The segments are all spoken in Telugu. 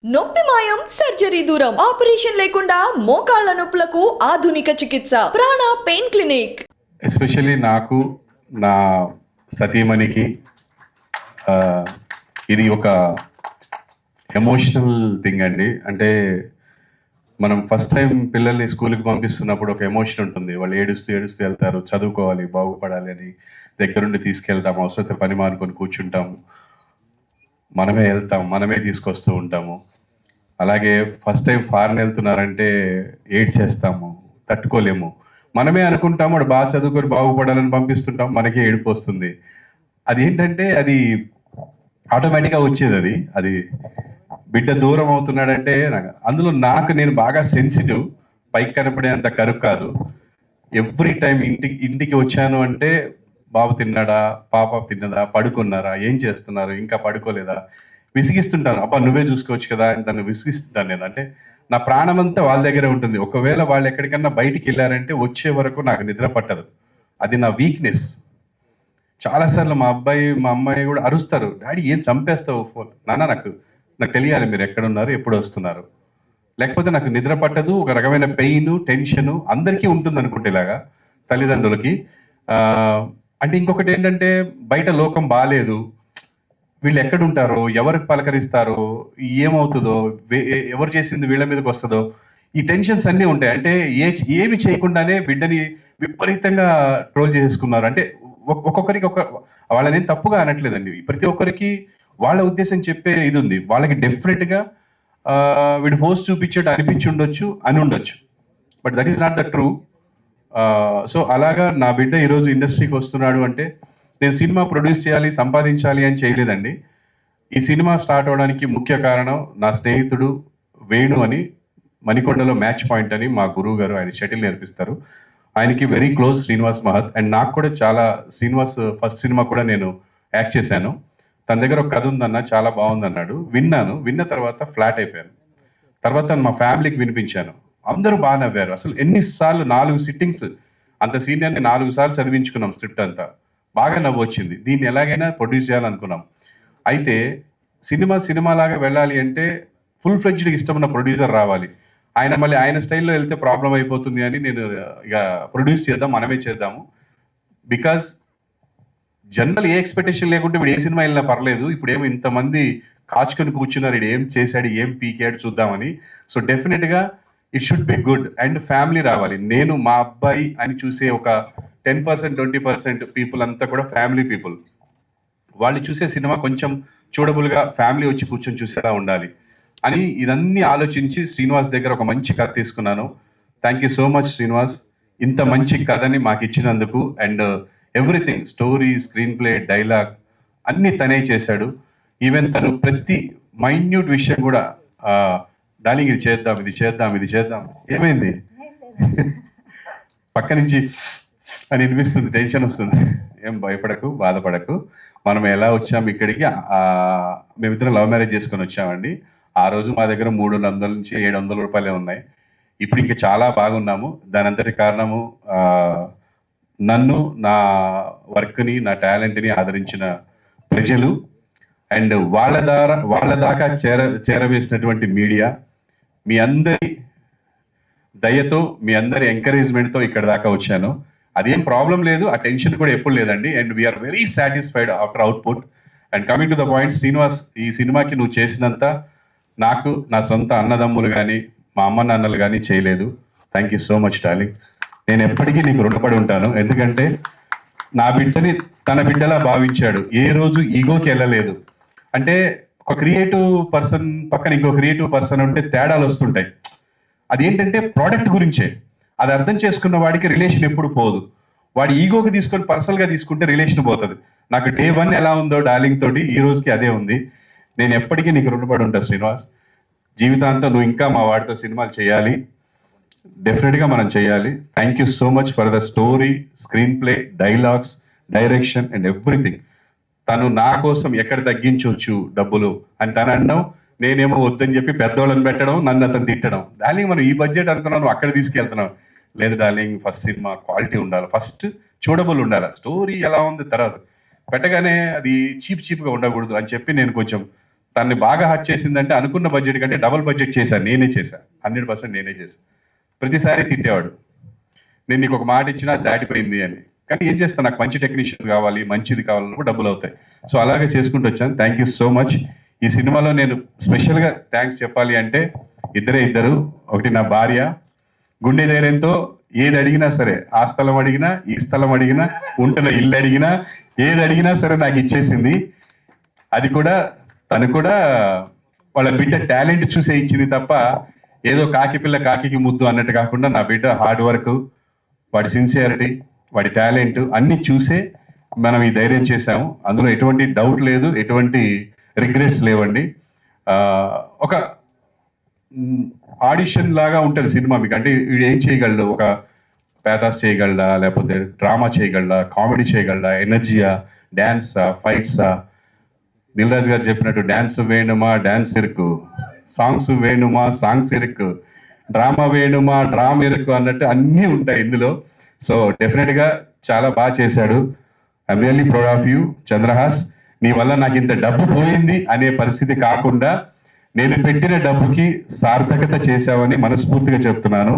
నొప్పి మాయం సర్జరీ దూరం ఆపరేషన్ లేకుండా మోకాళ్ల నొప్పులకు ఆధునిక చికిత్స ప్రాణ పెయిన్ క్లినిక్. ఎస్పెషల్లీ నాకు నా సతీమణికి ఇది ఒక ఎమోషనల్ థింగ్ అండి. అంటే మనం ఫస్ట్ టైం పిల్లల్ని స్కూల్కి పంపిస్తున్నప్పుడు ఒక ఎమోషన్ ఉంటుంది. వాళ్ళు ఏడుస్తూ ఏడుస్తూ వెళ్తారు, చదువుకోవాలి, బాగుపడాలి అని దగ్గరుండి తీసుకెళ్తాము. అవసరమైతే పని మానుకొని కూర్చుంటాము, మనమే వెళ్తాం, మనమే తీసుకొస్తూ ఉంటాము. అలాగే ఫస్ట్ టైం ఫారెన్ వెళ్తున్నారంటే ఏడ్ చేస్తాము, తట్టుకోలేము. మనమే అనుకుంటాము వాడు బాగా చదువుకొని బాగుపడాలని పంపిస్తుంటాం, మనకే ఏడుపు వస్తుంది. అది ఏంటంటే అది ఆటోమేటిక్గా వచ్చేది. అది బిడ్డ దూరం అవుతున్నాడంటే అందులో నేను బాగా సెన్సిటివ్, పైకి కనపడేంత కరుకు కాదు. ఎవ్రీ టైం ఇంటికి వచ్చాను అంటే బాబు తిన్నాడా, పాప తిన్నదా, పడుకున్నారా, ఏం చేస్తున్నారు, ఇంకా పడుకోలేదా, విసిగిస్తుంటాను. అబ్బా నువ్వే చూసుకోవచ్చు కదా అని తను విసిగిస్తుంటాను నేను. అంటే నా ప్రాణం అంతా వాళ్ళ దగ్గరే ఉంటుంది. ఒకవేళ వాళ్ళు ఎక్కడికన్నా బయటికి వెళ్ళారంటే వచ్చే వరకు నాకు నిద్ర పట్టదు. అది నా వీక్నెస్. చాలాసార్లు మా అమ్మాయి కూడా అరుస్తారు, డాడీ ఏం చంపేస్తావు ఫోన్. నాకు తెలియాలి మీరు ఎక్కడున్నారు, ఎప్పుడు వస్తున్నారు, లేకపోతే నాకు నిద్ర పట్టదు. ఒక రకమైన పెయిన్, టెన్షన్ అందరికీ ఉంటుంది అనుకుంటే ఇలాగా తల్లిదండ్రులకి. అంటే ఇంకొకటి ఏంటంటే బయట లోకం బాగాలేదు, వీళ్ళు ఎక్కడుంటారో, ఎవరికి పలకరిస్తారో, ఏమవుతుందో, ఎవరు చేసింది వీళ్ళ మీదకి వస్తుందో, ఈ టెన్షన్స్ అన్నీ ఉంటాయి. అంటే ఏమి చేయకుండానే బిడ్డని విపరీతంగా ట్రోల్ చేసుకున్నారు. అంటే ఒక్కొక్కరికి వాళ్ళని తప్పుగా అనట్లేదండి. ప్రతి ఒక్కరికి వాళ్ళ ఉద్దేశం చెప్పే ఇది ఉంది. వాళ్ళకి డెఫినెట్గా వీడు ఫోర్స్ చూపించేట్టు అని ఉండొచ్చు, but that is not the true. So అలాగా నా బిడ్డ ఈరోజు ఇండస్ట్రీకి వస్తున్నాడు అంటే నేను సినిమా ప్రొడ్యూస్ చేయాలి, సంపాదించాలి అని చేయలేదండి. ఈ సినిమా స్టార్ట్ అవడానికి ముఖ్య కారణం నా స్నేహితుడు వేణు అని, మణికొండలో మ్యాచ్ పాయింట్ అని మా గురువు గారు, ఆయన షటిల్ నేర్పిస్తారు. ఆయనకి వెరీ క్లోజ్ శ్రీనివాస్ మహత్. అండ్ నాకు కూడా చాలా, శ్రీనివాస్ ఫస్ట్ సినిమా కూడా నేను యాక్ట్ చేశాను. తన దగ్గర ఒక కథ ఉందన్న, చాలా బాగుందన్నాడు. విన్న తర్వాత ఫ్లాట్ అయిపోయాను. తర్వాత మా ఫ్యామిలీకి వినిపించాను, అందరూ బాగా నవ్వారు. అసలు ఎన్నిసార్లు 4 సిట్టింగ్స్, అంత సీనియర్ని 4 సార్లు చదివించుకున్నాం స్క్రిప్ట్ అంతా. బాగా నవ్వు వచ్చింది. దీన్ని ఎలాగైనా ప్రొడ్యూస్ చేయాలనుకున్నాం. అయితే సినిమాలాగా వెళ్ళాలి అంటే ఫుల్ ఫ్లెడ్జ్డ్గా ఇష్టమున్న ప్రొడ్యూసర్ రావాలి. ఆయన స్టైల్లో వెళ్తే ప్రాబ్లం అయిపోతుంది అని నేను ఇక ప్రొడ్యూస్ చేద్దాం, మనమే చేద్దాము. బికాజ్ జనరల్ ఏ ఎక్స్పెక్టేషన్ లేకుంటే ఇప్పుడు ఏ సినిమా వెళ్ళినా పర్లేదు, ఇప్పుడు ఏమో ఇంతమంది కాచుకొని కూర్చున్నారు, ఇది ఏం చేశాడు, ఏం పీకాడు చూద్దామని. సో డెఫినెట్గా it should be good and family రావాలి. నేను మా అబ్బాయి అని చూసే ఒక 10%, 20% పీపుల్ అంతా కూడా ఫ్యామిలీ పీపుల్. వాళ్ళు చూసే సినిమా కొంచెం చూడబుల్గా ఫ్యామిలీ వచ్చి కూర్చొని చూసేలా ఉండాలి అని ఇదన్నీ ఆలోచించి శ్రీనివాస్ దగ్గర ఒక మంచి కథ తీసుకున్నాను. Thank you so much Srinivas, ఇంత మంచి కథని మాకు ఇచ్చినందుకు. And everything, story, screen play, dialogue అన్నీ తనే చేశాడు. ఈవెన్ తను ప్రతి మైన్యూట్ విషయం కూడా డార్లింగ్ ఇది చేద్దాం ఏమైంది పక్క నుంచి అని వినిపిస్తుంది, టెన్షన్ వస్తుంది. ఏం భయపడకు, బాధపడకు. మనం ఎలా వచ్చాము ఇక్కడికి, మేమిద్దరం లవ్ మ్యారేజ్ చేసుకొని వచ్చామండి. ఆ రోజు మా దగ్గర 300 నుంచి 700 రూపాయలే ఉన్నాయి. ఇప్పుడు ఇంకా చాలా బాగున్నాము. దాని అంతటి కారణము నన్ను, నా వర్క్ని, నా టాలెంట్ని ఆదరించిన ప్రజలు అండ్ వాళ్ళ దాకా చేరవేసినటువంటి మీడియా. మీ అందరి దయతో, మీ అందరి ఎంకరేజ్మెంట్తో ఇక్కడ దాకా వచ్చాను. అదేం ప్రాబ్లం లేదు, ఆ టెన్షన్ కూడా ఎప్పుడు లేదండి. And we are very satisfied after output. And coming to the point, Srinivas, ఈ సినిమాకి నువ్వు చేసినంత నాకు నా సొంత అన్నదమ్ములు కానీ, మా అమ్మ నాన్నలు కానీ చేయలేదు. Thank you so much darling. నేను ఎప్పటికీ నీకు రుణపడి ఉంటాను. ఎందుకంటే నా బిడ్డని తన బిడ్డలా భావించాడు, ఏ రోజు ఈగోకి వెళ్ళలేదు. అంటే ఒక క్రియేటివ్ పర్సన్ పక్కన ఇంకో క్రియేటివ్ పర్సన్ ఉంటే తేడాలు వస్తుంటాయి. అదేంటంటే ప్రోడక్ట్ గురించే. అది అర్థం చేసుకున్న వాడికి రిలేషన్ ఎప్పుడు పోదు. వాడి ఈగోకి తీసుకొని పర్సనల్గా తీసుకుంటే రిలేషన్ పోతుంది. నాకు డే 1 ఎలా ఉందో డార్లింగ్ తోటి ఈ రోజుకి అదే ఉంది. నేను ఎప్పటికీ నీకు రుణపడి ఉంటాను శ్రీనివాస్. జీవితాంతం నువ్వు ఇంకా మా వాడితో సినిమాలు చేయాలి, డెఫినెట్గా మనం చేయాలి. Thank you so much for the story, screen play, dialogues, direction and everything. తను నా కోసం ఎక్కడ తగ్గించవచ్చు డబ్బులు అని తను అనడం, నేనేమో వద్దని చెప్పి పెద్దోళ్ళని పెట్టడం, నన్ను అతను తిట్టడం. డార్లింగ్ మనం ఈ బడ్జెట్ అనుకున్నాను, అక్కడ తీసుకెళ్తున్నాం. లేదు డార్లింగ్, ఫస్ట్ సినిమా క్వాలిటీ ఉండాలి, ఫస్ట్ చూడబుల్ ఉండాలి, స్టోరీ ఎలా ఉంది తర్వాత పెట్టగానే అది చీప్గా ఉండకూడదు అని చెప్పి నేను కొంచెం తనని బాగా హర్ట్ చేసిందంటే అనుకున్న బడ్జెట్ కంటే డబుల్ బడ్జెట్ చేశాను, నేనే చేశాను, 100% నేనే చేశాను. ప్రతిసారి తిట్టేవాడు, నేను నీకు ఒక మాట ఇచ్చినా దాటిపోయింది అని. కానీ ఏం చేస్తాను, నాకు మంచి టెక్నీషియన్ కావాలి, మంచిది కావాలన్నప్పుడు డబ్బులు అవుతాయి. సో అలాగే చేసుకుంటూ వచ్చాను. Thank you so much. ఈ సినిమాలో నేను స్పెషల్గా థ్యాంక్స్ చెప్పాలి అంటే ఇద్దరు. ఒకటి నా భార్య, గుండె ధైర్యంతో ఏది అడిగినా సరే, ఆ స్థలం అడిగినా, ఈ స్థలం అడిగినా, ఉంటున్న ఇల్లు అడిగినా, ఏది అడిగినా సరే నాకు ఇచ్చేసింది. అది కూడా తను కూడా వాళ్ళ బిడ్డ టాలెంట్ చూసే ఇచ్చింది తప్ప ఏదో కాకి పిల్ల కాకికి ముద్దు అన్నట్టు కాకుండా నా బిడ్డ హార్డ్ వర్క్, వాడి సిన్సియారిటీ, వాడి టాలెంట్ అన్ని చూసే మనం ఈ ధైర్యం చేశాము. అందులో ఎటువంటి డౌట్ లేదు, ఎటువంటి రిగ్రెట్స్ లేవండి. ఒక ఆడిషన్ లాగా ఉంటుంది సినిమా మీకు. అంటే వీడు ఏం చేయగలడు, ఒక పేదాస్ చేయగలడా, లేకపోతే డ్రామా చేయగలడా, కామెడీ చేయగలడా, ఎనర్జీయా, డ్యాన్సా, ఫైట్సా, దిల్ రాజు గారు చెప్పినట్టు డ్యాన్స్ వేణుమా డ్యాన్స్ ఇరుకు, సాంగ్స్ వేణుమా సాంగ్స్ ఇరుకు, డ్రామా వేణుమా డ్రామా ఇరుకు అన్నట్టు అన్నీ ఉంటాయి ఇందులో. సో డెఫినెట్గా చాలా బాగా చేశాడు. I'm really proud of you Chandrahas. నీ వల్ల నాకు ఇంత డబ్బు పోయింది అనే పరిస్థితి కాకుండా నేను పెట్టిన డబ్బుకి సార్థకత చేశావని మనస్ఫూర్తిగా చెప్తున్నాను.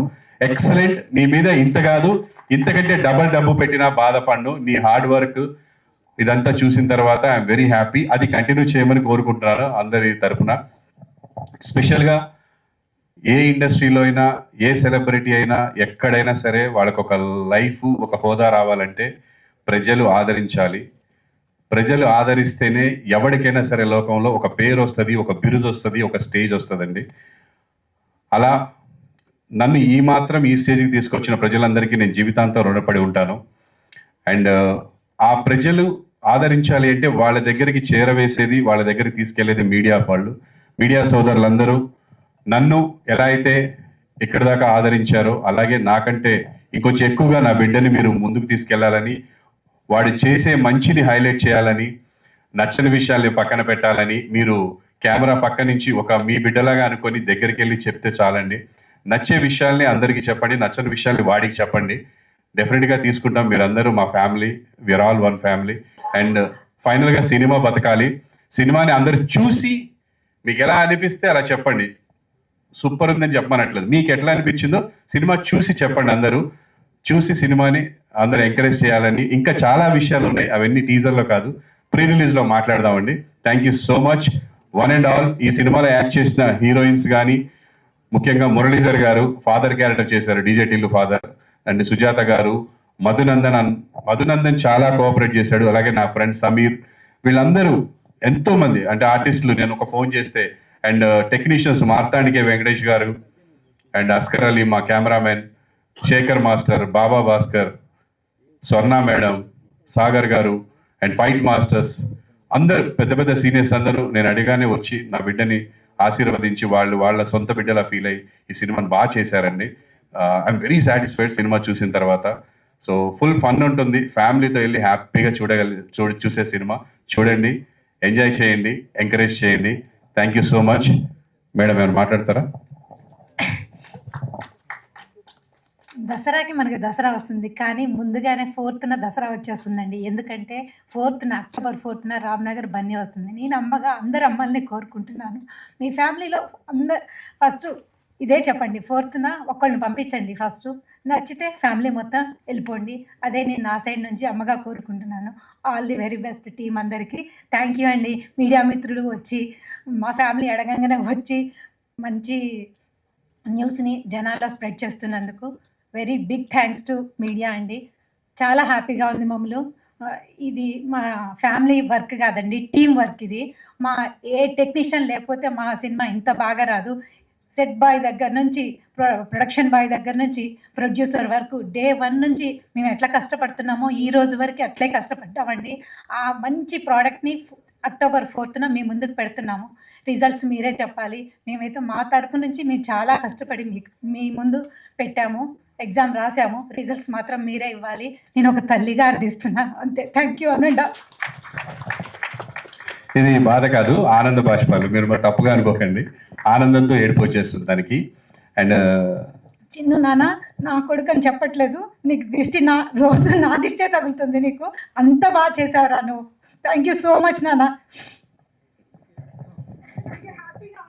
ఎక్సలెంట్. నీ మీద ఇంత కాదు, ఇంతకంటే డబల్ డబ్బు పెట్టినా బాధపడ్ను. నీ హార్డ్ వర్క్ ఇదంతా చూసిన తర్వాత ఐఎమ్ వెరీ హ్యాపీ. అది కంటిన్యూ చేయమని కోరుకుంటున్నాను అందరి తరపున. స్పెషల్గా ఏ ఇండస్ట్రీలో అయినా, ఏ సెలబ్రిటీ అయినా, ఎక్కడైనా సరే వాళ్ళకు ఒక లైఫ్, ఒక హోదా రావాలంటే ప్రజలు ఆదరించాలి. ప్రజలు ఆదరిస్తేనే ఎవరికైనా సరే లోకంలో ఒక పేరు వస్తుంది, ఒక బిరుదు వస్తుంది, ఒక స్టేజ్ వస్తుందండి. అలా నన్ను ఈ మాత్రం ఈ స్టేజ్కి తీసుకొచ్చిన ప్రజలందరికీ నేను జీవితాంతం రుణపడి ఉంటాను. అండ్ ఆ ప్రజలు ఆదరించాలి అంటే వాళ్ళ దగ్గరికి చేరవేసేది, వాళ్ళ దగ్గరికి తీసుకెళ్లేది మీడియా వాళ్ళు. మీడియా సోదరులందరూ నన్ను ఎలా అయితే ఇక్కడి దాకా ఆదరించారో అలాగే నాకంటే ఇంకొంచెం ఎక్కువగా నా బిడ్డని మీరు ముందుకు తీసుకెళ్లాలని, వాడు చేసే మంచిని హైలైట్ చేయాలని, నచ్చని విషయాల్ని పక్కన పెట్టాలని మీరు కెమెరా పక్క నుంచి ఒక మీ బిడ్డలాగా అనుకొని దగ్గరికి వెళ్ళి చెప్తే చాలండి. నచ్చే విషయాల్ని అందరికీ చెప్పండి, నచ్చని విషయాల్ని వాడికి చెప్పండి. డెఫినెట్గా తీసుకుంటాం. మీరందరూ మా family, we are all one family. And ఫైనల్గా సినిమా బతకాలి. సినిమాని అందరు చూసి మీకు ఎలా అనిపిస్తే అలా చెప్పండి. సూపర్ ఉందని చెప్పమనట్లేదు, మీకు ఎట్లా అనిపించిందో సినిమా చూసి చెప్పండి. అందరూ చూసి సినిమాని అందరూ ఎంకరేజ్ చేయాలని. ఇంకా చాలా విషయాలు ఉన్నాయి, అవన్నీ టీజర్లో కాదు, ప్రీ రిలీజ్లో మాట్లాడదామండి. Thank you so much one and all. ఈ సినిమాలో యాక్ట్ చేసిన హీరోయిన్స్ కానీ, ముఖ్యంగా మురళీధర్ గారు ఫాదర్ క్యారెక్టర్ చేశారు, DJ Tillu father. And Sujatha గారు, మధునందన్ చాలా కోఆపరేట్ చేశాడు. అలాగే నా ఫ్రెండ్ సమీర్, వీళ్ళందరూ ఎంతో మంది అంటే ఆర్టిస్టులు. నేను ఒక ఫోన్ చేస్తే అండ్ టెక్నీషియన్స్ మార్తాండికే వెంకటేష్ గారు అండ్ అస్కర్ అలీ, మా కెమెరామెన్ శేఖర్ మాస్టర్, బాబా భాస్కర్, స్వర్ణ మేడం, సాగర్ గారు అండ్ ఫైట్ మాస్టర్స్ అందరు పెద్ద పెద్ద సీనియర్స్ అందరూ నేను అడిగానే వచ్చి నా బిడ్డని ఆశీర్వదించి వాళ్ళ సొంత బిడ్డలా ఫీల్ అయ్యి ఈ సినిమాని బాగా చేశారండి. ఐఎమ్ వెరీ సాటిస్ఫైడ్ సినిమా చూసిన తర్వాత. సో ఫుల్ ఫన్ ఉంటుంది, ఫ్యామిలీతో వెళ్ళి హ్యాపీగా చూసే సినిమా. చూడండి, ఎంజాయ్ చేయండి, ఎంకరేజ్ చేయండి. Thank you so much. Madam ఏమైనా మాట్లాడతారా? దసరాకి మనకి దసరా వస్తుంది, కానీ ముందుగానే 4th దసరా వచ్చేస్తుందండి. ఎందుకంటే అక్టోబర్ 4th రామ్నగర్ బన్నీ వస్తుంది. నేను అమ్మగా అందరు అమ్మల్ని కోరుకుంటున్నాను, మీ ఫ్యామిలీలో ఫస్ట్ ఇదే చెప్పండి, 4th ఒక్కళ్ళని పంపించండి. ఫస్ట్ నచ్చితే ఫ్యామిలీ మొత్తం వెళ్ళిపోండి. అదే నేను నా సైడ్ నుంచి అమ్మగా కోరుకుంటున్నాను. All the very best team అందరికీ. థ్యాంక్ యూ అండి. మీడియా మిత్రులు వచ్చి మా ఫ్యామిలీ అడగంగానే వచ్చి మంచి న్యూస్ని జనాల్లో స్ప్రెడ్ చేస్తున్నందుకు very big thanks to media అండి. చాలా హ్యాపీగా ఉంది మమ్మల్ని. ఇది మా ఫ్యామిలీ వర్క్ కాదండి, టీం వర్క్ ఇది. మా ఏ టెక్నీషియన్ లేకపోతే మా సినిమా ఇంత బాగా రాదు. సెట్ బాయ్ దగ్గర నుంచి, ప్రొడక్షన్ బాయ్ దగ్గర నుంచి, ప్రొడ్యూసర్ వరకు డే 1 నుంచి మేము ఎట్లా కష్టపడుతున్నామో ఈ రోజు వరకు అట్లే కష్టపడ్డామండి. ఆ మంచి ప్రోడక్ట్ని అక్టోబర్ 4th మీ ముందుకు పెడుతున్నాము. రిజల్ట్స్ మీరే చెప్పాలి. మేమైతే మా తరపు నుంచి మేము చాలా కష్టపడి మీ ముందు పెట్టాము, ఎగ్జామ్ రాసాము. రిజల్ట్స్ మాత్రం మీరే ఇవ్వాలి. నేను ఒక తల్లిగా అర్థిస్తున్నాను, అంతే. థ్యాంక్ యూ అనండా. ఇది బాధ కాదు, ఆనంద బాష్పాలు. మీరు మరి తప్పుగా అనుకోకండి, ఆనందంతో ఏడుపు వచ్చేస్తుంది దానికి. అండ్ చిన్ను నాన్న నా కొడుకు అని చెప్పట్లేదు, నీకు దిష్టి రోజు నా దిష్టే తగులుతుంది. నీకు అంత బాగా చేసావురా నువ్వు. థ్యాంక్ యూ సో మచ్ నాన్న.